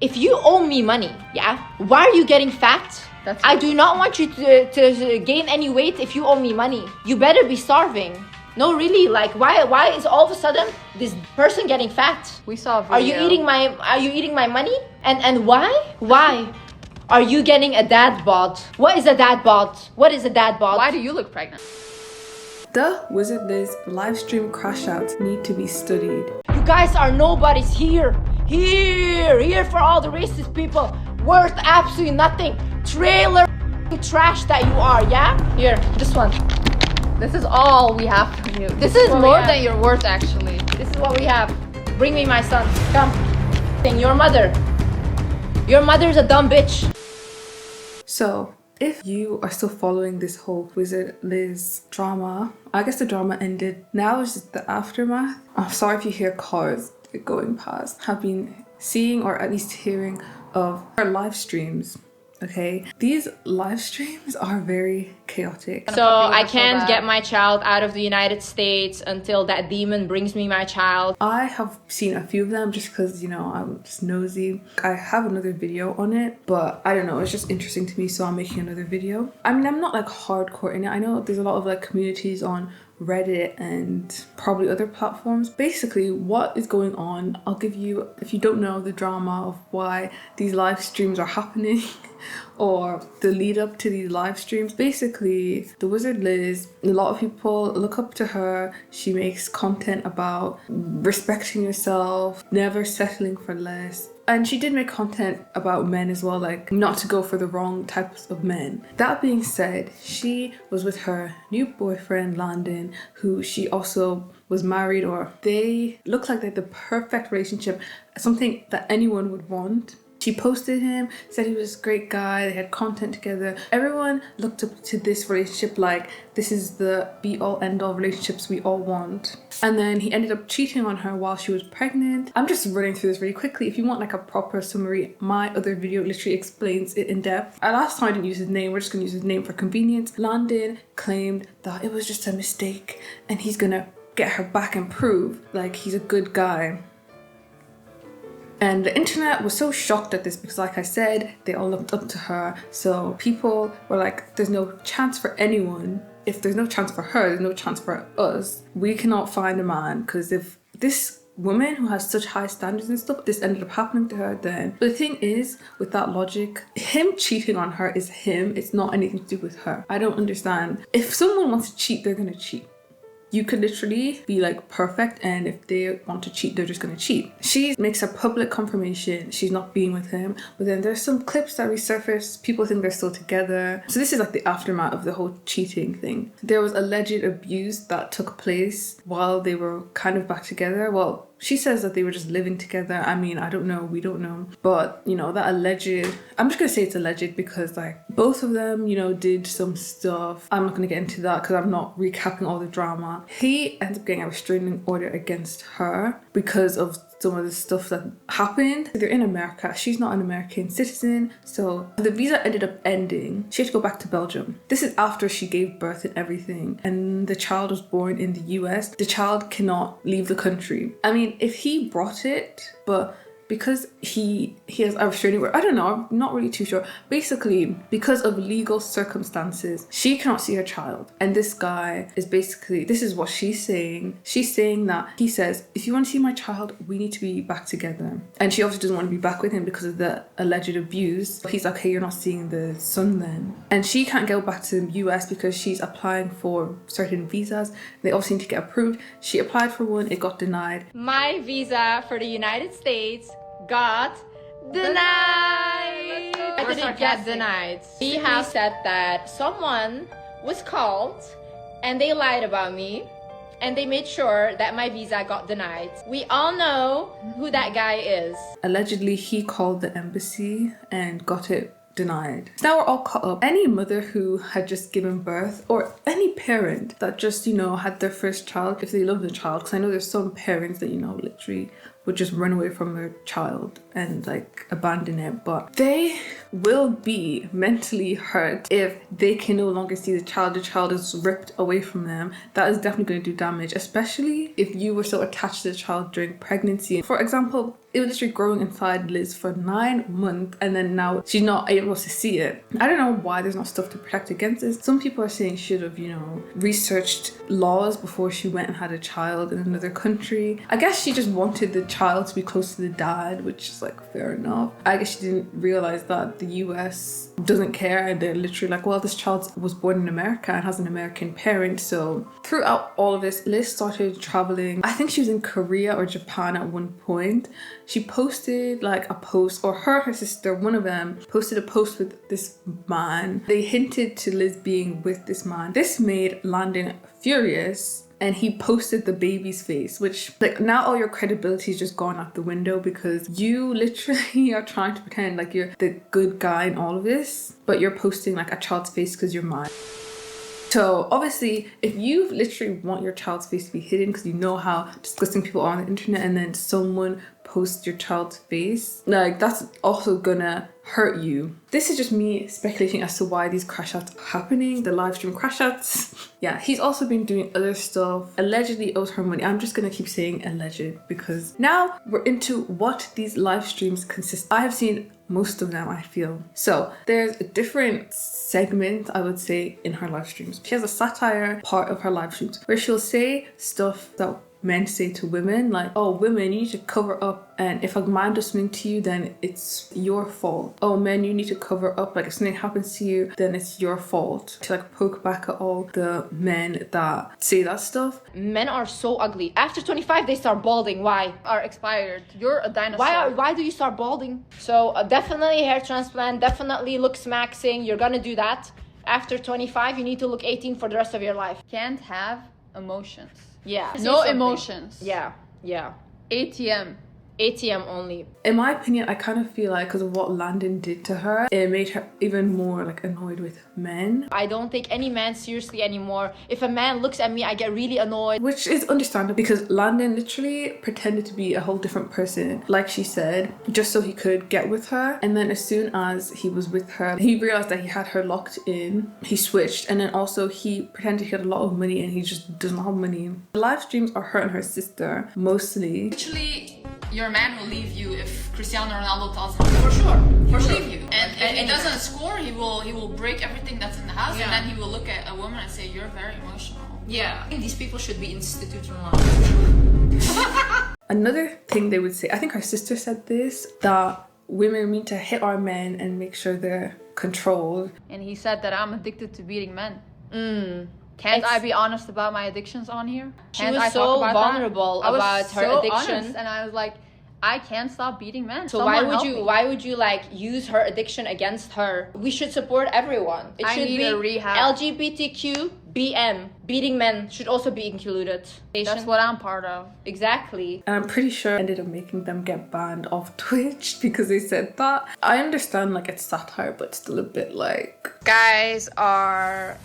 If you owe me money, yeah, why are you getting fat? I do not want you to gain any weight if you owe me money. You better be starving. No, really, like why is all of a sudden this person getting fat? We saw a video. Are you eating my money? And why? Why? Are you getting a dad bod? What is a dad bod? What is a dad bod? Why do you look pregnant? The Wizard Liz live stream crashouts need to be studied. You guys are nobodies here. Here for all the racist people. Worth absolutely nothing. Trailer trash that you are, yeah? Here, this one. This is all we have from you. This is more than your worth, actually. This is what we have. Bring me my son. Come. Your mother. Your mother's a dumb bitch. So, if you are still following this whole Wizard Liz drama, I guess the drama ended. Now it's just the aftermath. I'm sorry if you hear cars going past. Have been seeing or at least hearing of her live streams. Okay, these live streams are very chaotic. So I can't get my child out of the United States until that demon brings me my child. I have seen a few of them just because, you know, I'm just nosy. I have another video on it, but I don't know, it's just interesting to me, so I'm making another video. I mean, I'm not like hardcore in it. I know there's a lot of like communities on Reddit and probably other platforms. Basically, what is going on, I'll give you, if you don't know the drama of why these live streams are happening or the lead up to these live streams. Basically, the Wizard Liz, a lot of people look up to her. She makes content about respecting yourself, never settling for less. And she did make content about men as well, like not to go for the wrong types of men. That being said, she was with her new boyfriend, Landon, who she also was married, or they look like they're the perfect relationship, something that anyone would want. She posted him, said he was a great guy, they had content together. Everyone looked up to this relationship like this is the be-all end-all relationships we all want. And then he ended up cheating on her while she was pregnant. I'm just running through this really quickly. If you want like a proper summary, my other video literally explains it in depth. Last time I didn't use his name, we're just gonna use his name for convenience. Landon claimed that it was just a mistake and he's gonna get her back and prove like he's a good guy. And the internet was so shocked at this because, like I said, they all looked up to her. So people were like, there's no chance for anyone. If there's no chance for her, there's no chance for us. We cannot find a man, because if this woman who has such high standards and stuff, this ended up happening to her, then. But the thing is, with that logic, him cheating on her is him. It's not anything to do with her. I don't understand. If someone wants to cheat, they're gonna cheat. You could literally be like perfect, and if they want to cheat, they're just gonna cheat. She makes a public confirmation she's not being with him, but then there's some clips that resurface. People think they're still together. So this is like the aftermath of the whole cheating thing. There was alleged abuse that took place while they were kind of back together. Well, she says that they were just living together. I mean, I don't know, we don't know. But, you know, that alleged, I'm just gonna say it's alleged because like both of them, you know, did some stuff. I'm not gonna get into that because I'm not recapping all the drama. He ends up getting a restraining order against her because of some of the stuff that happened. They're in America. She's not an American citizen. So the visa ended up ending. She had to go back to Belgium. This is after she gave birth and everything. And the child was born in the US. The child cannot leave the country. I mean, if he brought it, but because he has a restraining order, I don't know, I'm not really too sure. Basically, because of legal circumstances, she cannot see her child. And this guy is basically, this is what she's saying. She's saying that he says, if you want to see my child, we need to be back together. And she obviously doesn't want to be back with him because of the alleged abuse. He's like, hey, you're not seeing the son then. And she can't go back to the US because she's applying for certain visas. They obviously need to get approved. She applied for one, it got denied. My visa for the United States got denied. I didn't get denied. We have said that someone was called and they lied about me and they made sure that my visa got denied. We all know who that guy is. Allegedly, he called the embassy and got it denied. Now we're all caught up. Any mother who had just given birth, or any parent that just, you know, had their first child, if they love the child, because I know there's some parents that, you know, literally would just run away from their child and like abandon it, but they will be mentally hurt if they can no longer see the child is ripped away from them. That is definitely going to do damage, especially if you were so attached to the child during pregnancy. For example, it was literally growing inside Liz for 9 months and then now she's not able to see it. I don't know why there's not stuff to protect against this. Some people are saying she should have, you know, researched laws before she went and had a child in another country. I guess she just wanted the child to be close to the dad, which is like fair enough. I guess she didn't realize that the US doesn't care and they're literally like, well, this child was born in America and has an American parent. So throughout all of this, Liz started traveling. I think she was in Korea or Japan at one point. She posted like a post, or her sister, one of them, posted a post with this man. They hinted to Liz being with this man. This made Landon furious and he posted the baby's face, which like now all your credibility is just gone out the window because you literally are trying to pretend like you're the good guy in all of this, but you're posting like a child's face because you're mad. So obviously, if you literally want your child's face to be hidden because you know how disgusting people are on the internet and then someone posts your child's face, like that's also gonna hurt you. This is just me speculating as to why these crashouts are happening, the live stream crashouts. Yeah, he's also been doing other stuff. Allegedly owes her money. I'm just gonna keep saying alleged because now we're into what these live streams consist. I have seen most of them, I feel. So there's a different segment, I would say, in her live streams. She has a satire part of her live streams where she'll say stuff that men say to women, like, oh, women, you need to cover up, and if a man does something to you, then it's your fault. Oh, men, you need to cover up, like if something happens to you, then it's your fault. To like poke back at all the men that say that stuff. Men are so ugly. After 25, they start balding. Why? Are expired. You're a dinosaur. Why do you start balding? So definitely hair transplant, definitely looks maxing. You're gonna do that. After 25, you need to look 18 for the rest of your life. Can't have emotions. Yeah. No emotions. Yeah. ATM only. In my opinion, I kind of feel like because of what Landon did to her, it made her even more like annoyed with men. I don't take any man seriously anymore. If a man looks at me, I get really annoyed. Which is understandable because Landon literally pretended to be a whole different person, like she said, just so he could get with her. And then as soon as he was with her, he realized that he had her locked in. He switched, and then also he pretended he had a lot of money and he just doesn't have money. The live streams are her and her sister mostly. Literally, your man will leave you if Cristiano Ronaldo tells him. For sure. He will leave you. And if he doesn't score, he will break everything that's in the house, and then he will look at a woman and say, you're very emotional. Yeah, I think these people should be institutionalized. Another thing they would say, I think our sister said this, that women need to hit our men and make sure they're controlled. And he said that I'm addicted to beating men. Can't I be honest about my addictions on here? She was so vulnerable about her addiction, honest, and I was like, I can't stop beating men. So why would you like use her addiction against her? We should support everyone. It should be a rehab. LGBTQ BM. Beating men should also be included. That's what I'm part of. Exactly. And I'm pretty sure it ended up making them get banned off Twitch because they said that. I understand like it's satire, but still a bit like... Guys are...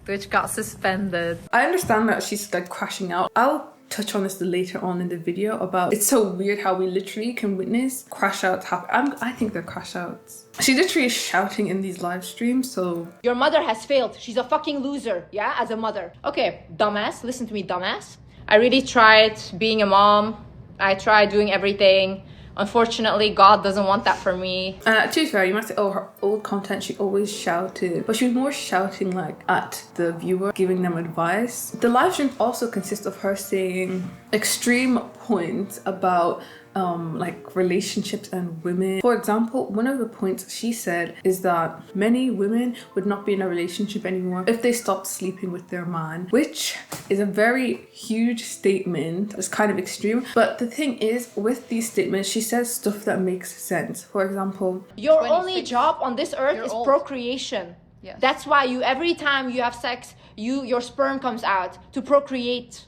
Twitch got suspended. I understand that she's like crashing out. I'll touch on this later on in the video about it's so weird how we literally can witness crash outs happen. I think they're crash outs. She literally is shouting in these live streams, so... Your mother has failed. She's a fucking loser, yeah, as a mother. Okay, dumbass, listen to me, dumbass. I really tried being a mom. I tried doing everything. Unfortunately, God doesn't want that for me. To be fair, you might say, oh, her old content, she always shouted. But she was more shouting like at the viewer, giving them advice. The live streams also consist of her saying extreme points about like relationships and women. For example, one of the points she said is that many women would not be in a relationship anymore if they stopped sleeping with their man, which is a very huge statement. It's kind of extreme, but the thing is, with these statements, she says stuff that makes sense. For example, your only job on this earth is procreation. Yes. That's why every time you have sex, your sperm comes out to procreate.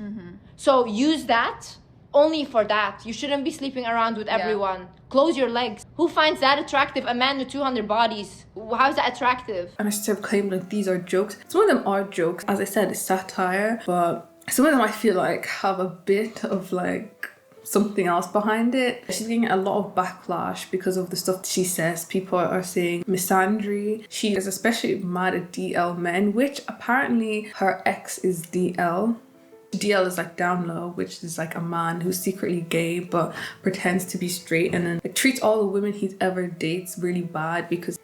So use that only for that. You shouldn't be sleeping around with everyone. Close your legs. Who finds that attractive? A man with 200 bodies. How is that attractive? And I still claim like these are jokes. Some of them are jokes. As I said, it's satire, but some of them I feel like have a bit of like something else behind it. She's getting a lot of backlash because of the stuff she says. People are saying misandry. She is especially mad at DL men, which apparently her ex is DL. DL is like down low, which is like a man who's secretly gay but pretends to be straight, and then like treats all the women he's ever dates really bad because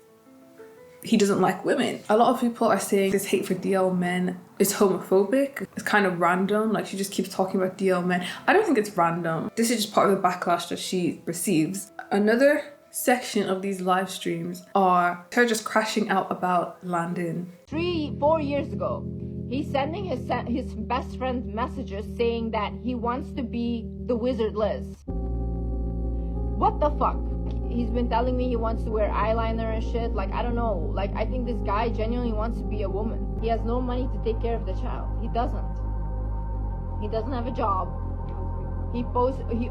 he doesn't like women. A lot of people are saying this hate for DL men is homophobic. It's kind of random. Like, she just keeps talking about DL men. I don't think it's random. This is just part of the backlash that she receives. Another section of these live streams are her just crashing out about Landon. 3-4 years ago, he's sending his best friend messages saying that he wants to be the Wizard Liz. What the fuck? He's been telling me he wants to wear eyeliner and shit. Like, I don't know. Like, I think this guy genuinely wants to be a woman. He has no money to take care of the child. He doesn't. He doesn't have a job. He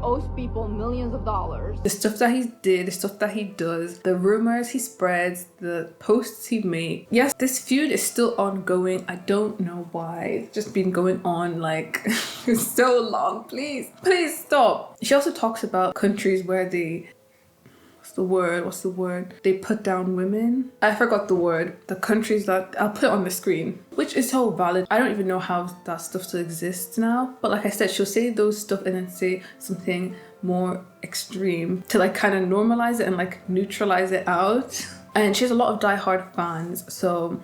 owes people millions of dollars. The stuff that he did, the stuff that he does, the rumors he spreads, the posts he made. Yes, this feud is still ongoing. I don't know why. It's just been going on like for so long. Please stop. She also talks about countries where they... What's the word? They put down women. I forgot the word. The countries that... I'll put it on the screen. Which is so valid. I don't even know how that stuff still exists now. But like I said, she'll say those stuff and then say something more extreme to like kind of normalize it and like neutralize it out. And she has a lot of diehard fans. So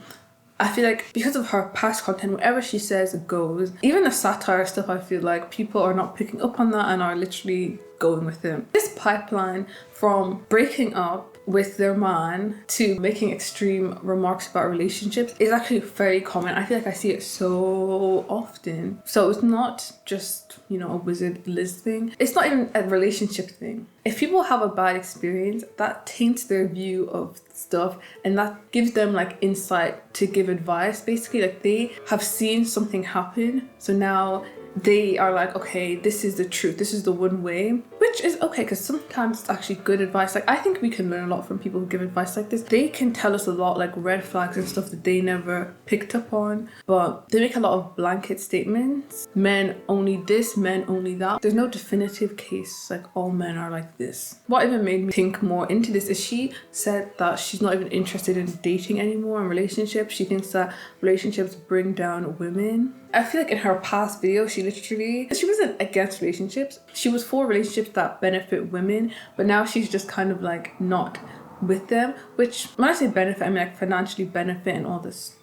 I feel like because of her past content, whatever she says goes. Even the satire stuff, I feel like people are not picking up on that and are literally going with him. This pipeline from breaking up with their man to making extreme remarks about relationships is actually very common. I feel like I see it so often. So it's not just, you know, a Wizard Liz thing. It's not even a relationship thing. If people have a bad experience, that taints their view of stuff and that gives them like insight to give advice. Basically, like they have seen something happen, so now they are like, okay, this is the truth, this is the one way, which is okay because sometimes it's actually good advice. Like, I think we can learn a lot from people who give advice like this. They can tell us a lot, like red flags and stuff that they never picked up on, but they make a lot of blanket statements. Men only this, men only that. There's no definitive case like all men are like this. What even made me think more into this is she said that she's not even interested in dating anymore in relationships. She thinks that relationships bring down women. I feel like in her past video, she wasn't against relationships. She was for relationships that benefit women, but now she's just kind of like not with them, which when I say benefit, I mean like financially benefit and all this.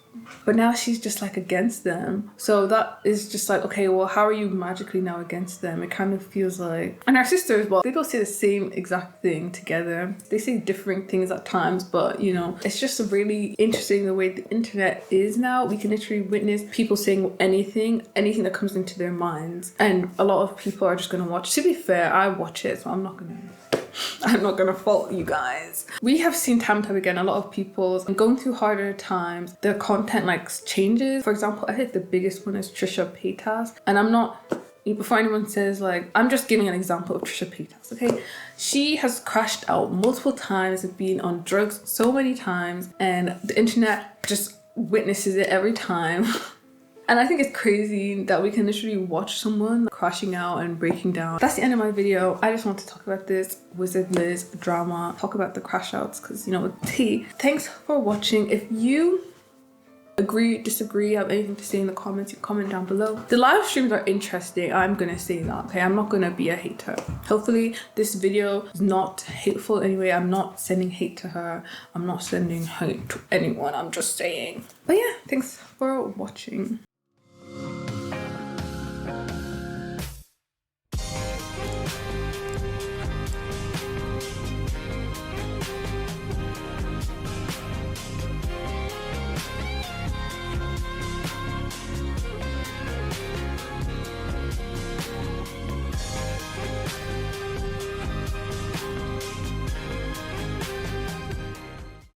But now she's just like against them. So that is just like, okay, well, how are you magically now against them? It kind of feels like... And her sister as well, they both say the same exact thing together. They say different things at times, but you know, it's just really interesting the way the internet is now. We can literally witness people saying anything that comes into their minds. And a lot of people are just gonna watch. To be fair, I watch it, so I'm not gonna fault you guys. We have seen time and time again a lot of people going through harder times, their content like changes. For example, I think the biggest one is Trisha Paytas, and I'm not, before anyone says like, I'm just giving an example of Trisha Paytas, okay? She has crashed out multiple times, been on drugs so many times, and the internet just witnesses it every time. And I think it's crazy that we can literally watch someone crashing out and breaking down. That's the end of my video. I just want to talk about this Wizard Liz drama, talk about the crash outs, because you know, tea. Thanks for watching. If you agree, disagree, have anything to say in the comments, you comment down below. The live streams are interesting, I'm gonna say that, okay? I'm not gonna be a hater. Hopefully this video is not hateful anyway. I'm not sending hate to her. I'm not sending hate to anyone. I'm just saying. But yeah, thanks for watching.